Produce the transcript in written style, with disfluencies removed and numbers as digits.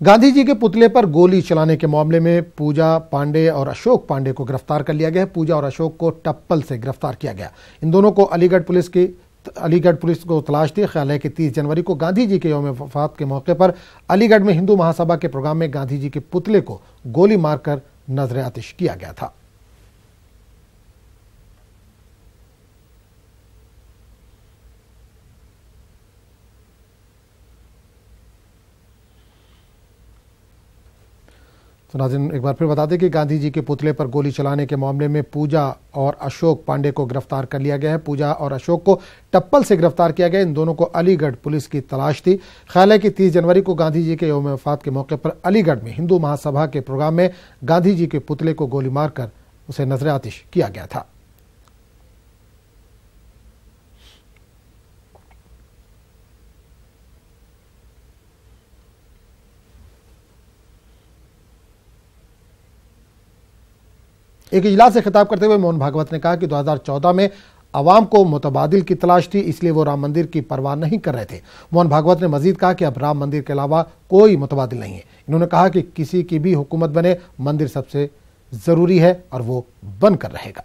गांधी जी के पुतले पर गोली चलाने के मामले में पूजा पांडे और अशोक पांडे को गिरफ्तार कर लिया गया है। पूजा और अशोक को टप्पल से गिरफ्तार किया गया। इन दोनों को अलीगढ़ पुलिस को तलाश थी। ख्याल है कि 30 जनवरी को गांधी जी के यौम वफात के मौके पर अलीगढ़ में हिंदू महासभा के प्रोग्राम में गांधी जी के पुतले को गोली मारकर नजर आतिश किया गया था। तो नाज़रीन, एक बार फिर बता दें कि गांधी जी के पुतले पर गोली चलाने के मामले में पूजा और अशोक पांडे को गिरफ्तार कर लिया गया है। पूजा और अशोक को टप्पल से गिरफ्तार किया गया। इन दोनों को अलीगढ़ पुलिस की तलाश थी। ख्याल है कि 30 जनवरी को गांधी जी के यौम वफात के मौके पर अलीगढ़ में हिंदू महासभा के प्रोग्राम में गांधी जी के पुतले को गोली मारकर उसे नजर आतिश किया गया था। एक इजलास से खिताब करते हुए मोहन भागवत ने कहा कि 2014 में अवाम को मुतबादिल की तलाश थी, इसलिए वो राम मंदिर की परवाह नहीं कर रहे थे। मोहन भागवत ने मजीद कहा कि अब राम मंदिर के अलावा कोई मुतबादिल नहीं है। इन्होंने कहा कि किसी की भी हुकूमत बने, मंदिर सबसे जरूरी है और वो बनकर रहेगा।